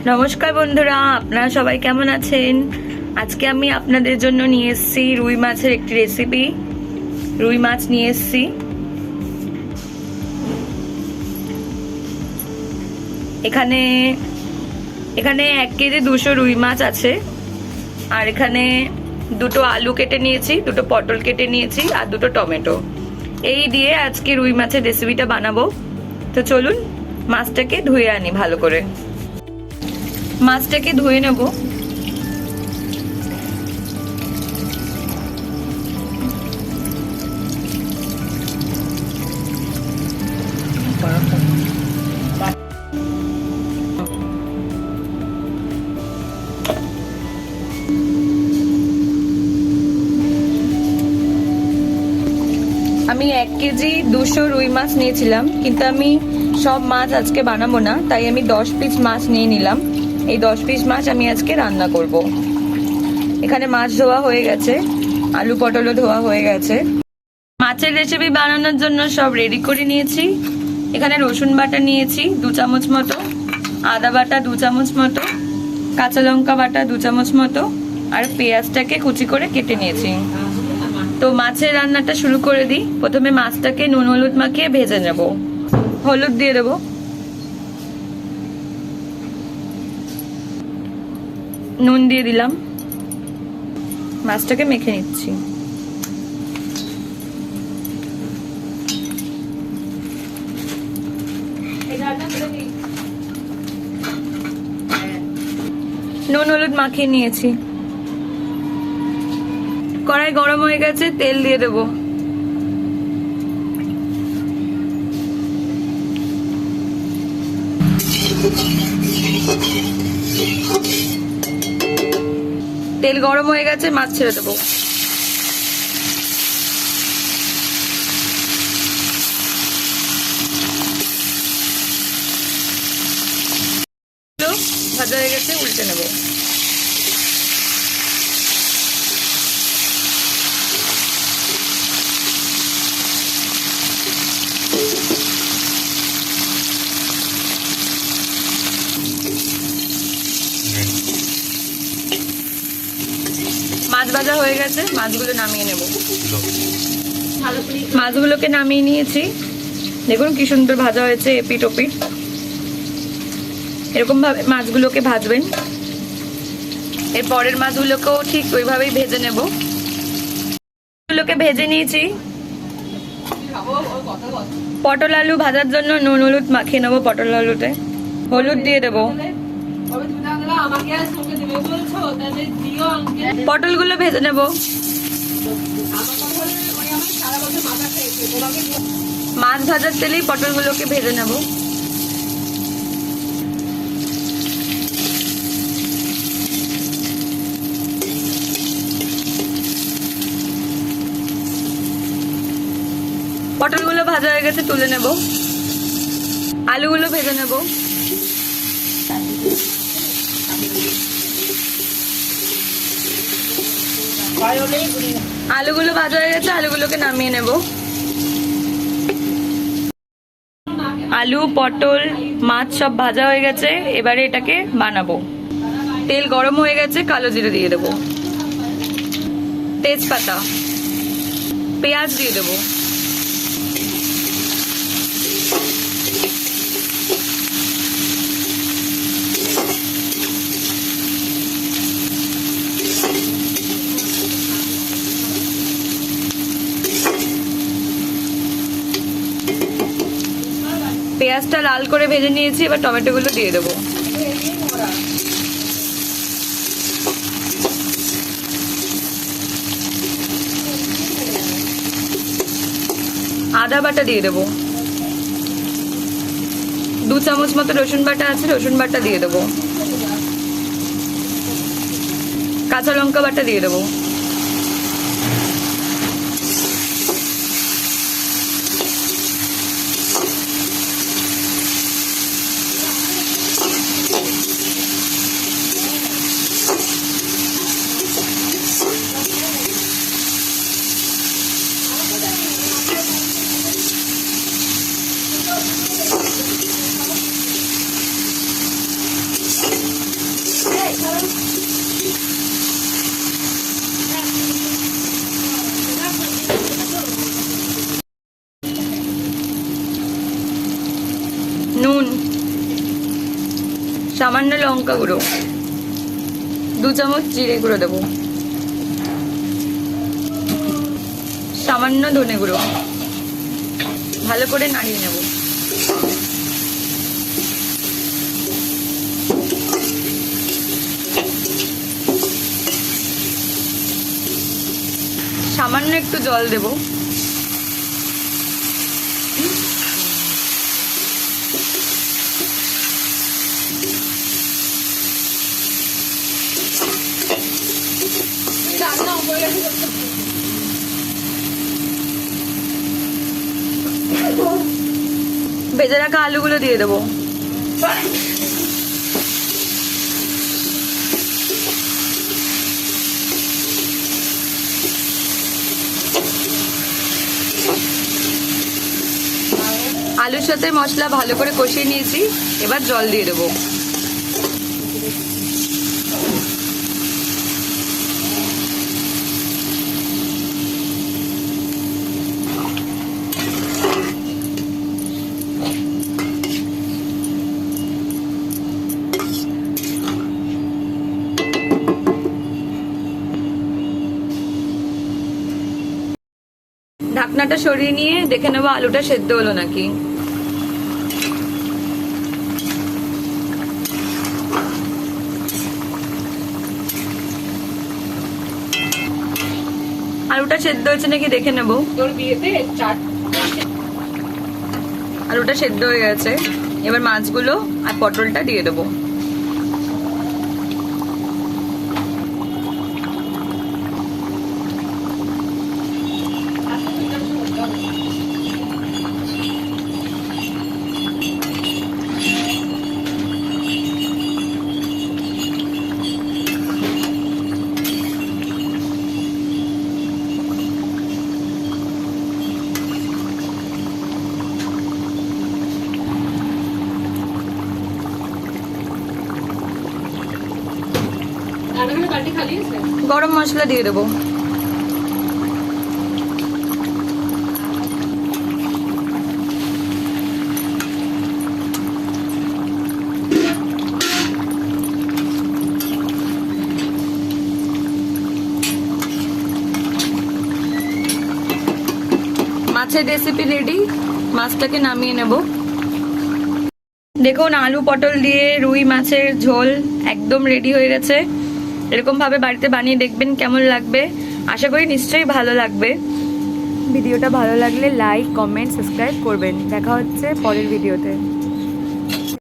নমস্কার বন্ধুরা, আপনারা সবাই কেমন আছেন? আজকে আমি আপনাদের জন্য নিয়ে এসেছি রুই মাছের একটি রেসিপি। রুই মাছ নিয়ে এসেছি। এখানে 1 কেজি 200 রুই মাছ আছে। আর এখানে 2টো আলু কেটে নিয়েছি, 2টো পটল কেটে নিয়েছি আর 2টো টমেটো। এই দিয়ে আজকে রুই মাছের রেসিপিটা বানাবো। তো চলুন মাছটাকে ধুয়ে আনি ভালো করে। মাছটাকে ধুয়ে নেব। আমি 1 কেজি 200 রুই মাছ নিয়েছিলাম, কিন্তু আমি সব মাছ আজকে বানাবো না, তাই আমি 10 পিস মাছ নিয়ে নিলাম। এই 10 পিস মাছ আমি আজকে রান্না করব। এখানে মাছ ধোয়া হয়ে গেছে, আলু পটলও ধোয়া হয়ে গেছে। মাছের রেসিপি বানানোর জন্য সব রেডি করে নিয়েছি। এখানে রসুন বাটা নিয়েছি 2 চামচ মতো, আদা বাটা 2 চামচ মতো, কাঁচা লঙ্কা বাটা 2 চামচ মতো, আর পেঁয়াজটাকে কুচি করে কেটে নিয়েছি। তো মাছের রান্নাটা শুরু করে দিই। প্রথমে মাছটাকে নুন হলুদ মাখিয়ে ভেজে নেব। হলুদ দিয়ে দেব, নুন দিয়ে দিলাম, মাছটাকে মেখে নিচ্ছি। নুন হলুদ মাখিয়ে নিয়েছি। কড়াই গরম হয়ে গেছে, তেল দিয়ে দেব। তেল গরম হয়ে গেছে, মাছ ছেড়ে দেবো। ভাজা হয়ে গেছে, উল্টে নেব। মাছ ভাজা হয়ে গেছে, মাছগুলো নামিয়ে নেব। মাছগুলোকে নামিয়ে নিয়েছি। দেখুন কি সুন্দর ভাজা হয়েছে, এপিট ওপিট। এরকম ভাবে মাছগুলোকে ভাজবেন। এর পরের মাছগুলোকেও ঠিক ওইভাবেই ভেজে নেব। মাছগুলোকে ভেজে নিয়েছি। পটল আলু ভাজার জন্য নুন হলুদ মাখিয়ে নেবো। পটল আলুতে হলুদ দিয়ে দেবো। পটলগুলো ভেজে নেব। মাছ ভাজার তেলেই পটলগুলোকে ভেজে নেব। পটলগুলো ভাজা হয়ে গেছে, তুলে নেব। আলুগুলো ভেজে নেব। আলুগুলো ভাজা হয়ে গেছে, আলুগুলোকে নামিয়ে নেব। আলু পটল মাছ সব ভাজা হয়ে গেছে, এবারে এটাকে বানাবো। তেল গরম হয়ে গেছে, কালো জিরে দিয়ে দেবো, তেজপাতা, পেঁয়াজ দিয়ে দেবো, পেঁয়াজটা লাল করে ভেজে নিয়েছি। এবার টমেটো গুলো দিয়ে দেবো। আদা বাটা দিয়ে দেবো। 2 চামচ মতো রসুন বাটা আছে, রসুন বাটা দিয়ে দেবো। কাঁচা লঙ্কা বাটা দিয়ে দেবো। সামান্য লঙ্কা গুঁড়ো, 2 চামচ জিরে গুঁড়ো দেবো, সামান্য ধনে গুঁড়ো, ভালো করে নাড়িয়ে নেব। সামান্য একটু জল দেব। ভেজে রাখা আলুগুলো দিয়ে দেবো। আলুর সাথে মশলা ভালো করে কষিয়ে নিয়েছি, এবার জল দিয়ে দেবো। ঢাকনাটা সরিয়ে নিয়ে দেখে নেবো আলুটা সেদ্ধ হলো নাকি। আলুটা সেদ্ধ হয়েছে নাকি দেখে নেবো। আলুটা সেদ্ধ হয়ে গেছে, এবার মাছগুলো আর পটলটা দিয়ে দেবো। গরম মশলা দিয়ে দেবো। মাছের রেসিপি রেডি, মাছটাকে নামিয়ে নেব। দেখুন আলু পটল দিয়ে রুই মাছের ঝোল একদম রেডি হয়ে গেছে। এরকম ভাবে বাড়িতে বানিয়ে দেখবেন কেমন লাগবে। আশা করি নিশ্চয়ই ভালো লাগবে। ভিডিওটা ভালো লাগলে লাইক, কমেন্ট, সাবস্ক্রাইব করবেন। দেখা হচ্ছে পরের ভিডিওতে।